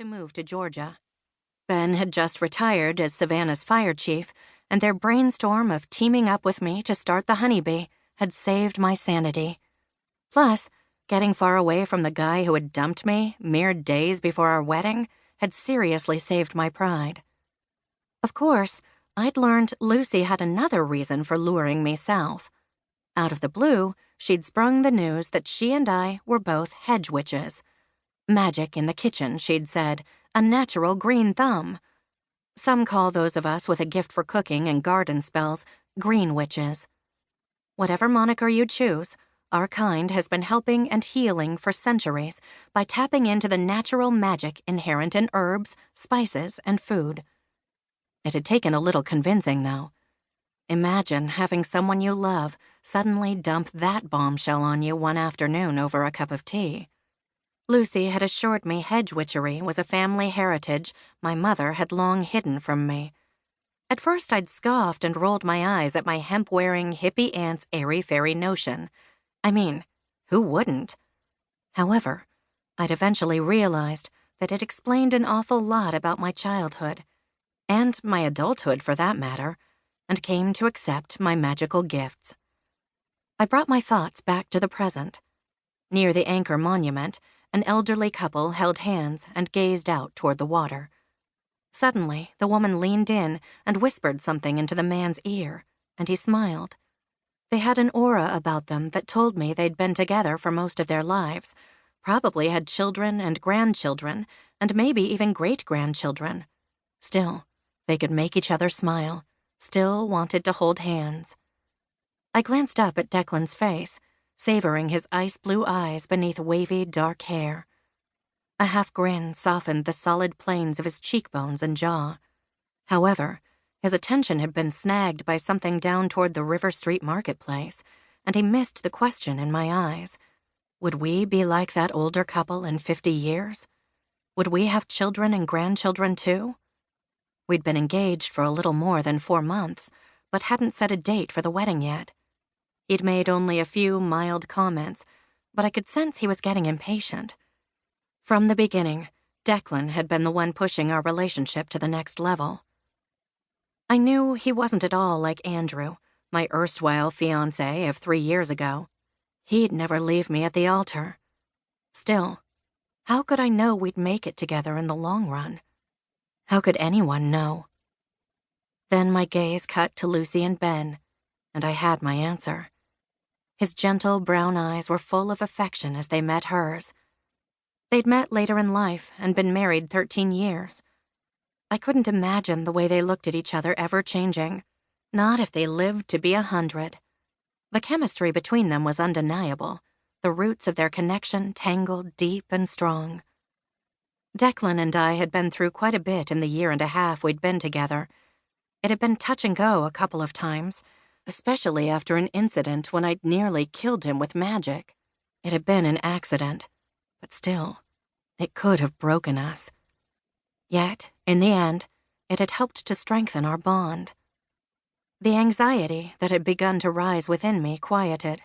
to move to Georgia. Ben had just retired as Savannah's fire chief, and their brainstorm of teaming up with me to start the Honeybee had saved my sanity. Plus, getting far away from the guy who had dumped me mere days before our wedding had seriously saved my pride. Of course, I'd learned Lucy had another reason for luring me south. Out of the blue, she'd sprung the news that she and I were both hedge witches. Magic in the kitchen, she'd said, a natural green thumb. Some call those of us with a gift for cooking and garden spells green witches. Whatever moniker you choose, our kind has been helping and healing for centuries by tapping into the natural magic inherent in herbs, spices, and food. It had taken a little convincing, though. Imagine having someone you love suddenly dump that bombshell on you one afternoon over a cup of tea. Lucy had assured me hedge witchery was a family heritage my mother had long hidden from me. At first I'd scoffed and rolled my eyes at my hemp-wearing hippie aunt's airy-fairy notion. I mean, who wouldn't? However, I'd eventually realized that it explained an awful lot about my childhood, and my adulthood for that matter, and came to accept my magical gifts. I brought my thoughts back to the present. Near the Anchor Monument, an elderly couple held hands and gazed out toward the water. Suddenly, the woman leaned in and whispered something into the man's ear, and he smiled. They had an aura about them that told me they'd been together for most of their lives, probably had children and grandchildren, and maybe even great-grandchildren. Still, they could make each other smile, still wanted to hold hands. I glanced up at Declan's face, savoring his ice-blue eyes beneath wavy, dark hair. A half-grin softened the solid planes of his cheekbones and jaw. However, his attention had been snagged by something down toward the River Street marketplace, and he missed the question in my eyes. Would we be like that older couple in 50 years? Would we have children and grandchildren too? We'd been engaged for a little more than 4 months, but hadn't set a date for the wedding yet. He'd made only a few mild comments, but I could sense he was getting impatient. From the beginning, Declan had been the one pushing our relationship to the next level. I knew he wasn't at all like Andrew, my erstwhile fiancé of 3 years ago. He'd never leave me at the altar. Still, how could I know we'd make it together in the long run? How could anyone know? Then my gaze cut to Lucy and Ben, and I had my answer. His gentle brown eyes were full of affection as they met hers. They'd met later in life and been married 13 years. I couldn't imagine the way they looked at each other ever changing, not if they lived to be 100. The chemistry between them was undeniable, the roots of their connection tangled deep and strong. Declan and I had been through quite a bit in the year and a half we'd been together. It had been touch and go a couple of times, especially after an incident when I'd nearly killed him with magic. It had been an accident, but still, it could have broken us. Yet, in the end, it had helped to strengthen our bond. The anxiety that had begun to rise within me quieted.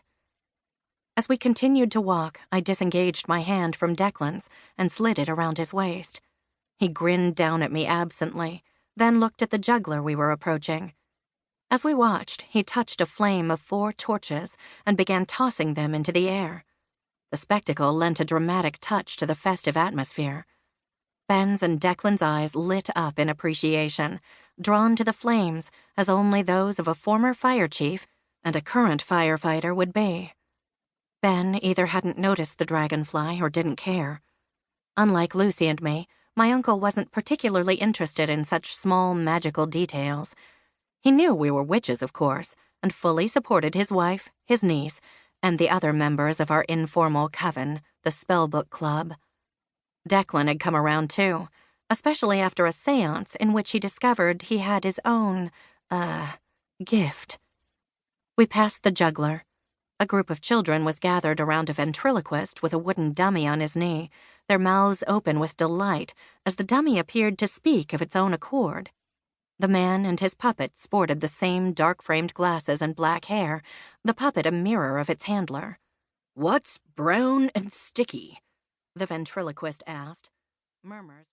As we continued to walk, I disengaged my hand from Declan's and slid it around his waist. He grinned down at me absently, then looked at the juggler we were approaching. As we watched, he touched a flame of 4 torches and began tossing them into the air. The spectacle lent a dramatic touch to the festive atmosphere. Ben's and Declan's eyes lit up in appreciation, drawn to the flames as only those of a former fire chief and a current firefighter would be. Ben either hadn't noticed the dragonfly or didn't care. Unlike Lucy and me, my uncle wasn't particularly interested in such small magical details. He knew we were witches, of course, and fully supported his wife, his niece, and the other members of our informal coven, the Spellbook Club. Declan had come around too, especially after a séance in which he discovered he had his own, gift. We passed the juggler. A group of children was gathered around a ventriloquist with a wooden dummy on his knee, their mouths open with delight as the dummy appeared to speak of its own accord. The man and his puppet sported the same dark-framed glasses and black hair, the puppet a mirror of its handler. "What's brown and sticky?" the ventriloquist asked. Murmurs